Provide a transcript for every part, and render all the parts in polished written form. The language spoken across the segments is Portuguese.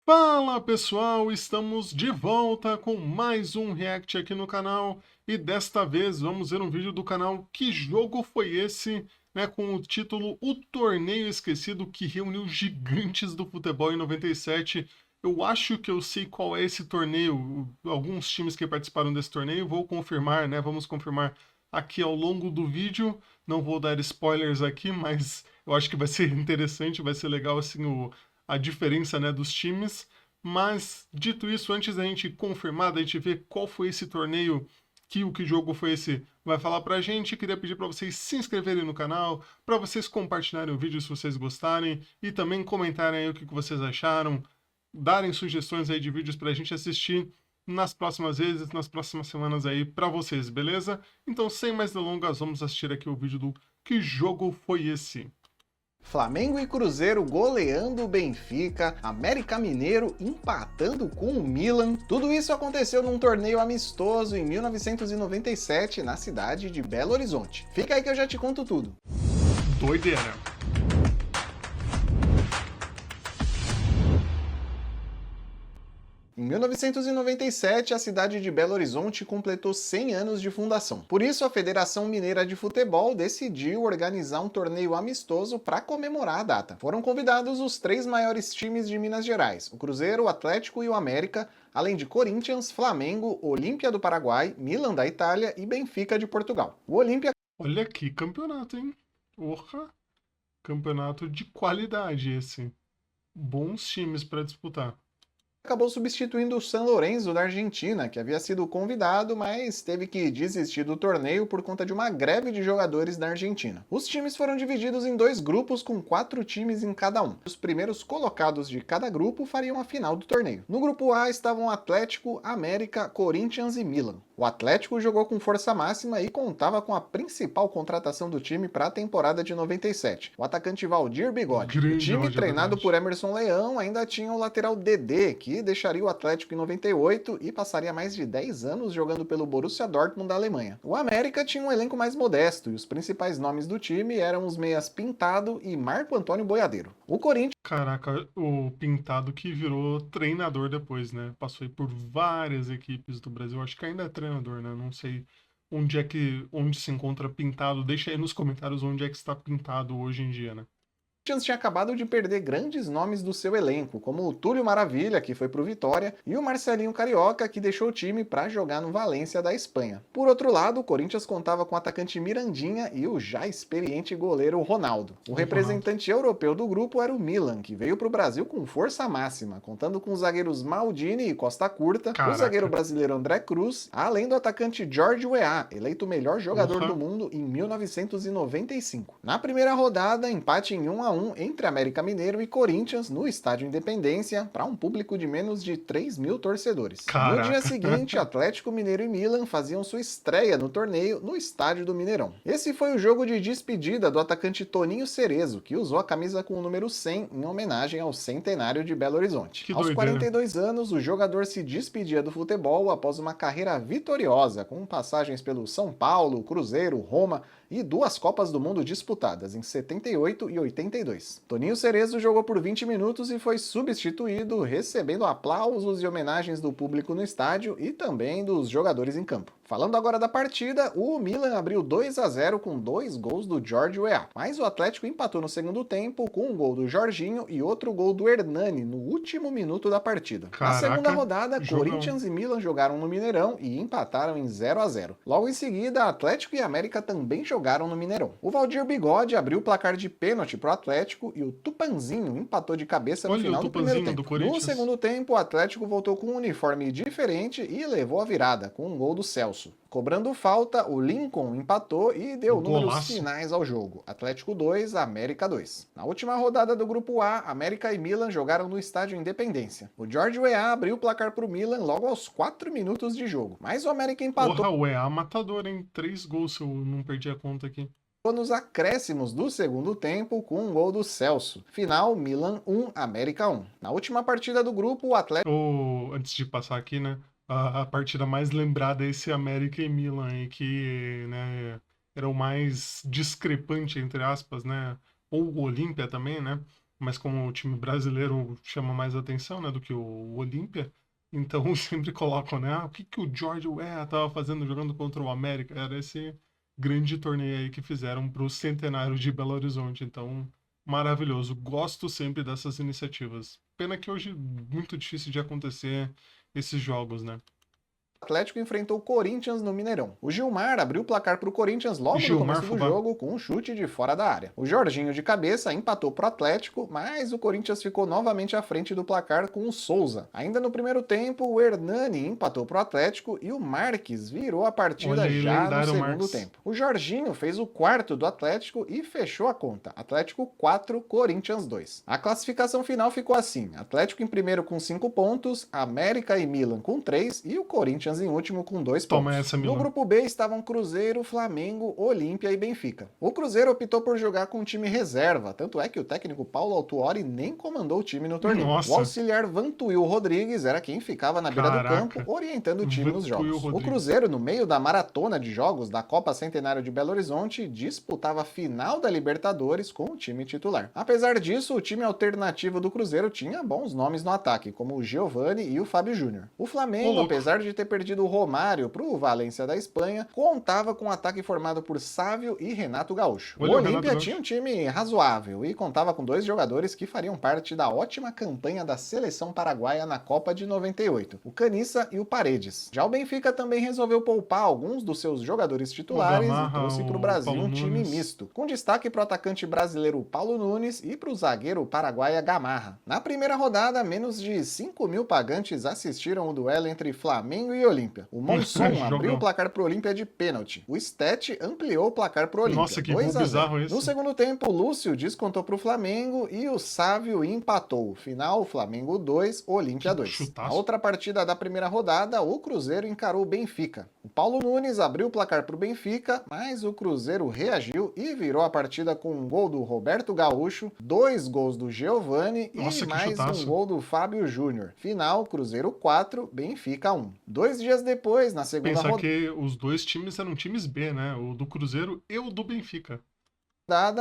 Fala pessoal, estamos de volta com mais um react aqui no canal e desta vez vamos ver um vídeo do canal Que Jogo Foi Esse? Né, com o título O Torneio Esquecido que reuniu gigantes do futebol em 97. Eu acho que eu sei qual é esse torneio, alguns times que participaram desse torneio, vou confirmar, né? Vamos confirmar aqui ao longo do vídeo. Não vou dar spoilers aqui, mas eu acho que vai ser interessante, vai ser legal assim a diferença, né, dos times. Mas, dito isso, antes da gente confirmar, da gente ver qual foi esse torneio, que jogo foi esse, vai falar pra gente, queria pedir para vocês se inscreverem no canal, para vocês compartilharem o vídeo se vocês gostarem, e também comentarem aí o que vocês acharam, darem sugestões aí de vídeos pra gente assistir nas próximas vezes, nas próximas semanas aí pra vocês, beleza? Então, sem mais delongas, vamos assistir aqui o vídeo do Que Jogo Foi Esse? Flamengo e Cruzeiro goleando o Benfica, América Mineiro empatando com o Milan. Tudo isso aconteceu num torneio amistoso em 1997 na cidade de Belo Horizonte. Fica aí que eu já te conto tudo. Doideira. Em 1997, a cidade de Belo Horizonte completou 100 anos de fundação. Por isso, a Federação Mineira de Futebol decidiu organizar um torneio amistoso para comemorar a data. Foram convidados os três maiores times de Minas Gerais, o Cruzeiro, o Atlético e o América, além de Corinthians, Flamengo, Olímpia do Paraguai, Milan da Itália e Benfica de Portugal. O Olímpia Olha que campeonato, hein? Porra! Campeonato de qualidade esse. Bons times para disputar. acabou substituindo o San Lorenzo da Argentina, que havia sido convidado, mas teve que desistir do torneio por conta de uma greve de jogadores da Argentina. Os times foram divididos em dois grupos com 4 times em cada um. Os primeiros colocados de cada grupo fariam a final do torneio. No grupo A estavam Atlético, América, Corinthians e Milan. O Atlético jogou com força máxima e contava com a principal contratação do time para a temporada de 97, o atacante Valdir Bigode. O Grande time, Roger treinado Bigode. por Emerson Leão, ainda tinha o lateral Dedé, que deixaria o Atlético em 98 e passaria mais de 10 anos jogando pelo Borussia Dortmund da Alemanha. O América tinha um elenco mais modesto e os principais nomes do time eram os meias Pintado e Marco Antônio Boiadeiro. O Corinthians Caraca, o Pintado que virou treinador depois, né? Passou aí por várias equipes do Brasil. Acho que ainda é treinador, né? Não sei onde se encontra Pintado. Deixa aí nos comentários onde é que está Pintado hoje em dia, né? tinha acabado de perder grandes nomes do seu elenco, como o Túlio Maravilha, que foi pro Vitória, e o Marcelinho Carioca, que deixou o time para jogar no Valência da Espanha. Por outro lado, o Corinthians contava com o atacante Mirandinha e o já experiente goleiro Ronaldo. O Ronaldo. representante europeu do grupo era o Milan, que veio pro Brasil com força máxima, contando com os zagueiros Maldini e Costa Curta, o zagueiro Caraca. brasileiro André Cruz, além do atacante George Weah, eleito o melhor jogador do Porra. mundo em 1995. Na primeira rodada, empate em 1 a 1 entre América Mineiro e Corinthians no Estádio Independência para um público de menos de 3 mil torcedores. No dia Caraca. seguinte, Atlético Mineiro e Milan faziam sua estreia no torneio no Estádio do Mineirão. Esse foi o jogo de despedida do atacante Toninho Cerezo, que usou a camisa com o número 100 em homenagem ao centenário de Belo Horizonte. Que Aos doideira. 42 anos, o jogador se despedia do futebol após uma carreira vitoriosa, com passagens pelo São Paulo, Cruzeiro, Roma e 2 Copas do Mundo disputadas em 78 e 82. Toninho Cerezo jogou por 20 minutos e foi substituído, recebendo aplausos e homenagens do público no estádio e também dos jogadores em campo. Falando agora da partida, o Milan abriu 2 a 0 com 2 gols do George Weah, mas o Atlético empatou no segundo tempo com um gol do Jorginho e outro gol do Hernani no último minuto da partida. Na segunda Caraca. rodada, Jogão. Corinthians e Milan jogaram no Mineirão e empataram em 0 a 0. Logo em seguida, Atlético e América também jogaram no Mineirão. O Valdir Bigode abriu o placar de pênalti pro Atlético e o Tupanzinho empatou de cabeça no Olha o final do primeiro Tupanzinho do tempo. No Corinthians. segundo tempo, o Atlético voltou com um uniforme diferente e levou a virada, com um gol do Celso. Cobrando falta, o Lincoln empatou e deu números Golaço. finais ao jogo. Atlético 2, América 2. Na última rodada do grupo A, América e Milan jogaram no Estádio Independência. O George Weah abriu o placar para o Milan logo aos 4 minutos de jogo, mas o América empatou Porra, o EA matador, hein? 3 gols se eu não perdi a conta aqui. nos acréscimos do segundo tempo com um gol do Celso. Final, Milan 1, América 1. Na última partida do grupo, o Atlético Antes de passar aqui, né? A partida mais lembrada é esse América e Milan, aí, que, né, era o mais discrepante, entre aspas, né? Ou o Olímpia também, né? mas como o time brasileiro chama mais atenção, né, do que o Olímpia, então sempre colocam, né, o que o George Weah tava fazendo jogando contra o América? Era esse grande torneio aí que fizeram pro centenário de Belo Horizonte, então maravilhoso. Gosto sempre dessas iniciativas. Pena que hoje é muito difícil de acontecer esses jogos, né? O Atlético enfrentou o Corinthians no Mineirão. O Gilmar abriu o placar para o Corinthians logo no Gilmar começo do Fubá. jogo com um chute de fora da área. O Jorginho de cabeça empatou para o Atlético, mas o Corinthians ficou novamente à frente do placar com o Souza. Ainda no primeiro tempo, o Hernani empatou para o Atlético e o Marques virou a partida Olha aí, já no lendário segundo Marques. tempo. O Jorginho fez o quarto do Atlético e fechou a conta. Atlético 4, Corinthians 2. A classificação final ficou assim: Atlético em primeiro com 5 pontos, América e Milan com 3 e o Corinthians em último com 2 Toma pontos. essa, No Milan. grupo B estavam Cruzeiro, Flamengo, Olímpia e Benfica. O Cruzeiro optou por jogar com um time reserva, tanto é que o técnico Paulo Autuori nem comandou o time no torneio. Nossa. O auxiliar Vantuil Rodrigues era quem ficava na beira do campo, orientando o time nos Vantuil jogos. O Rodrigues. Cruzeiro, no meio da maratona de jogos da Copa Centenário de Belo Horizonte, disputava a final da Libertadores com o time titular. Apesar disso, o time alternativo do Cruzeiro tinha bons nomes no ataque, como o Giovani e o Fábio Júnior. O Flamengo, apesar de ter perdido o Romário para o Valência da Espanha, contava com um ataque formado por Sávio e Renato Gaúcho. O Olímpia tinha um time razoável e contava com 2 jogadores que fariam parte da ótima campanha da seleção paraguaia na Copa de 98, o Caniça e o Paredes. Já o Benfica também resolveu poupar alguns dos seus jogadores titulares e trouxe para o Brasil um time misto, com destaque para o atacante brasileiro Paulo Nunes e para o zagueiro paraguaia Gamarra. Na primeira rodada, menos de 5.000 pagantes assistiram o duelo entre Flamengo e Olímpia. O Monson abriu o placar pro Olímpia de pênalti. O Stet ampliou o placar pro Olímpia. Nossa, que gol bizarro esse. No segundo tempo, o Lúcio descontou pro Flamengo e o Sávio empatou. Final, Flamengo 2, Olímpia 2. Chutaço. Na outra partida da primeira rodada, o Cruzeiro encarou o Benfica. O Paulo Nunes abriu o placar pro Benfica, mas o Cruzeiro reagiu e virou a partida com um gol do Roberto Gaúcho, 2 gols do Giovani e mais um gol do Fábio Júnior. Final, Cruzeiro 4, Benfica 1. 2 dias depois, na segunda rodada... Pensar que os dois times eram times B, né? O do Cruzeiro e o do Benfica.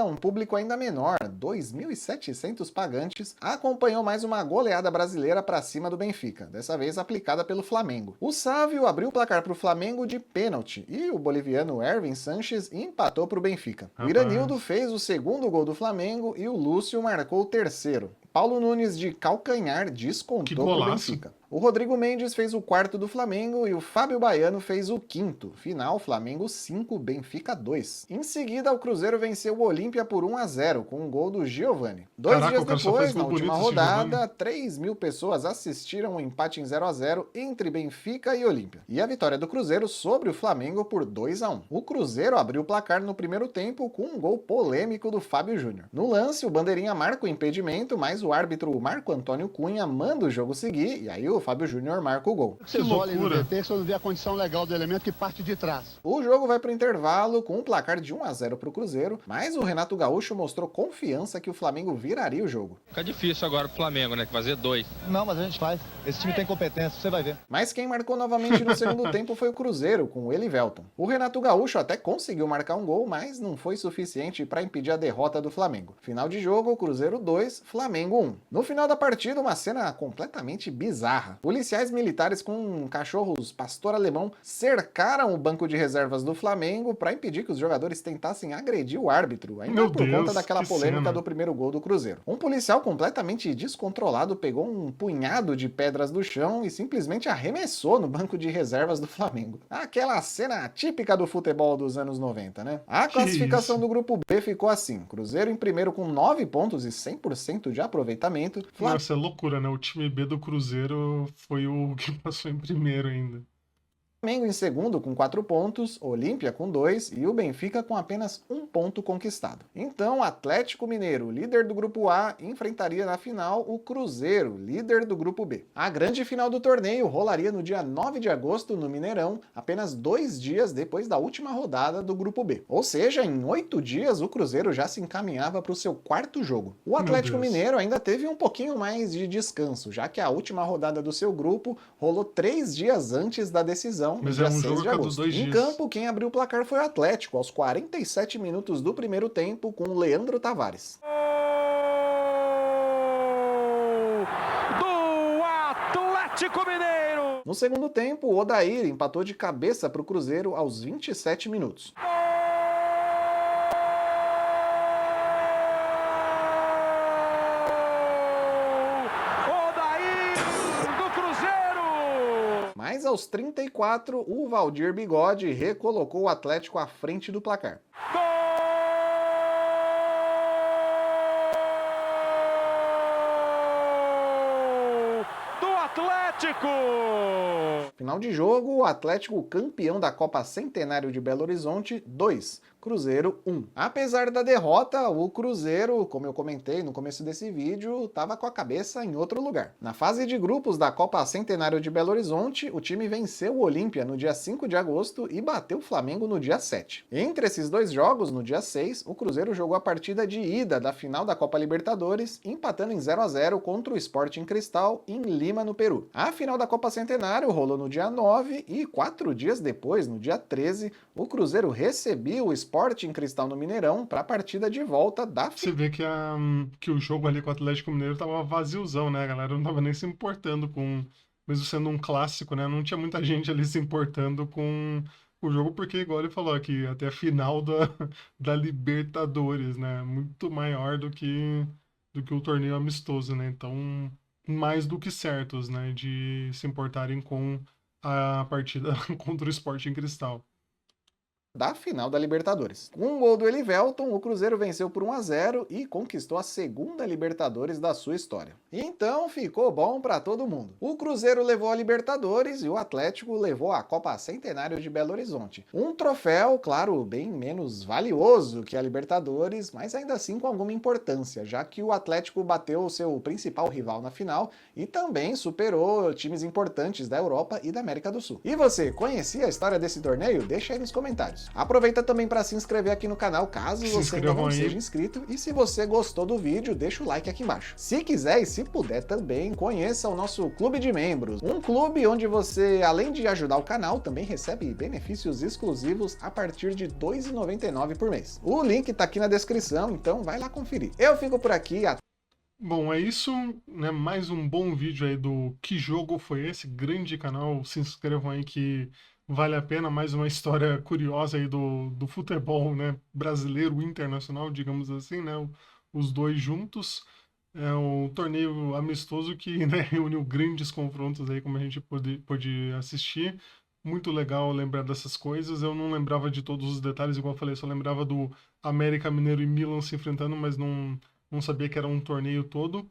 Um público ainda menor, 2.700 pagantes, acompanhou mais uma goleada brasileira para cima do Benfica, dessa vez aplicada pelo Flamengo. O Sávio abriu o placar para o Flamengo de pênalti e o boliviano Ervin Sanches empatou para o Benfica. O Iranildo fez o segundo gol do Flamengo e o Lúcio marcou o terceiro. Paulo Nunes de calcanhar descontou para o Benfica. O Rodrigo Mendes fez o quarto do Flamengo e o Fábio Baiano fez o quinto. Final, Flamengo 5, Benfica 2. Em seguida, o Cruzeiro venceu o Olímpia por 1-0 com um gol do Giovani. 2 dias depois, na última rodada, 3.000 pessoas assistiram um empate em 0-0 entre Benfica e Olímpia. E a vitória do Cruzeiro sobre o Flamengo por 2-1. O Cruzeiro abriu o placar no primeiro tempo com um gol polêmico do Fábio Júnior. No lance, o bandeirinha marca o impedimento, mas o árbitro Marco Antônio Cunha manda o jogo seguir e aí o Fábio Júnior marca o gol. Vocês olhem no VT, se eu não ver a condição legal do elemento que parte de trás. O jogo vai para o intervalo com um placar de 1-0 para o Cruzeiro, mas o Renato Gaúcho mostrou confiança que o Flamengo viraria o jogo. Fica difícil agora pro Flamengo, né? Que fazer 2. Não, mas a gente faz. Esse time tem competência, você vai ver. Mas quem marcou novamente no segundo tempo foi o Cruzeiro, com o Elivelton. O Renato Gaúcho até conseguiu marcar um gol, mas não foi suficiente para impedir a derrota do Flamengo. Final de jogo, Cruzeiro 2, Flamengo 1. No final da partida, uma cena completamente bizarra. Policiais militares com cachorros pastor alemão cercaram o banco de reservas do Flamengo para impedir que os jogadores tentassem agredir o árbitro, ainda por conta daquela polêmica do primeiro gol do Cruzeiro. Um policial completamente descontrolado pegou um punhado de pedras do chão e simplesmente arremessou no banco de reservas do Flamengo. Aquela cena típica do futebol dos anos 90, né? A classificação do grupo B ficou assim: Cruzeiro em primeiro com 9 pontos e 100% de aproveitamento. Nossa, é loucura, né? O time B do Cruzeiro foi o que passou em primeiro ainda. Flamengo em segundo com 4 pontos, Olímpia com 2 e o Benfica com apenas 1 ponto conquistado. Então, o Atlético Mineiro, líder do grupo A, enfrentaria na final o Cruzeiro, líder do grupo B. A grande final do torneio rolaria no dia 9 de agosto no Mineirão, apenas 2 dias depois da última rodada do grupo B. Ou seja, em 8 dias o Cruzeiro já se encaminhava para o seu quarto jogo. O Atlético Mineiro ainda teve um pouquinho mais de descanso, já que a última rodada do seu grupo rolou 3 dias antes da decisão. Mas dia é um 6 jogo de a cada agosto. 2 dias. Em campo, quem abriu o placar foi o Atlético, aos 47 minutos do primeiro tempo, com o Leandro Tavares. Atlético Mineiro! No segundo tempo, o Odair empatou de cabeça para o Cruzeiro aos 27 minutos. Odair do Cruzeiro! Mas aos 34, o Valdir Bigode recolocou o Atlético à frente do placar. Atlético! Final de jogo, o Atlético campeão da Copa Centenário de Belo Horizonte 2, Cruzeiro 1. Apesar da derrota, o Cruzeiro, como eu comentei no começo desse vídeo, estava com a cabeça em outro lugar. Na fase de grupos da Copa Centenário de Belo Horizonte, o time venceu o Olímpia no dia 5 de agosto e bateu o Flamengo no dia 7. Entre esses dois jogos, no dia 6, o Cruzeiro jogou a partida de ida da final da Copa Libertadores, empatando em 0-0 contra o Sporting Cristal em Lima, no Peru. A final da Copa Centenário rolou no dia 9 e 4 dias depois, no dia 13, o Cruzeiro recebia o Sporting Cristal no Mineirão para a partida de volta da Você vê que o jogo ali com o Atlético Mineiro tava vaziozão, né? A galera não tava nem se importando com... Mesmo sendo um clássico, né? Não tinha muita gente ali se importando com o jogo, porque, igual ele falou aqui, até a final da Libertadores, né? Muito maior do que o torneio amistoso, né? Então, mais do que certos, né? De se importarem com a partida contra o Sporting Cristal. Da final da Libertadores. Com um gol do Elivelton, o Cruzeiro venceu por 1-0 e conquistou a segunda Libertadores da sua história. Então ficou bom para todo mundo. O Cruzeiro levou a Libertadores e o Atlético levou a Copa Centenário de Belo Horizonte. Um troféu, claro, bem menos valioso que a Libertadores, mas ainda assim com alguma importância, já que o Atlético bateu o seu principal rival na final e também superou times importantes da Europa e da América do Sul. E você, conhecia a história desse torneio? Deixa aí nos comentários. Aproveita também para se inscrever aqui no canal, caso você ainda não seja inscrito, e se você gostou do vídeo, deixa o like aqui embaixo. Se quiser e se puder também, conheça o nosso clube de membros, um clube onde você, além de ajudar o canal, também recebe benefícios exclusivos a partir de R$ 2,99 por mês. O link tá aqui na descrição, então vai lá conferir. Eu fico por aqui, Bom, é isso, né? Mais um bom vídeo aí do Que Jogo Foi Esse? Grande canal, se inscrevam aí que vale a pena. Mais uma história curiosa aí do futebol, né? Brasileiro e internacional, digamos assim, né? Os dois juntos. É um torneio amistoso que, né, reuniu grandes confrontos aí, como a gente pôde assistir. Muito legal lembrar dessas coisas. Eu não lembrava de todos os detalhes, igual eu falei, só lembrava do América Mineiro e Milan se enfrentando, mas não sabia que era um torneio todo.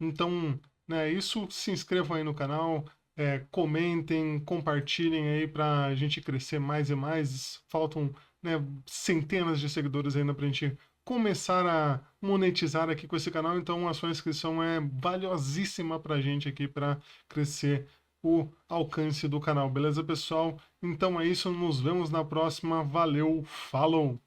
Então, né, é isso. Se inscrevam aí no canal, comentem, compartilhem aí pra gente crescer mais e mais. Faltam, né, centenas de seguidores ainda pra gente começar a monetizar aqui com esse canal. Então a sua inscrição é valiosíssima pra gente aqui para crescer o alcance do canal. Beleza, pessoal? Então é isso. Nos vemos na próxima. Valeu, falou!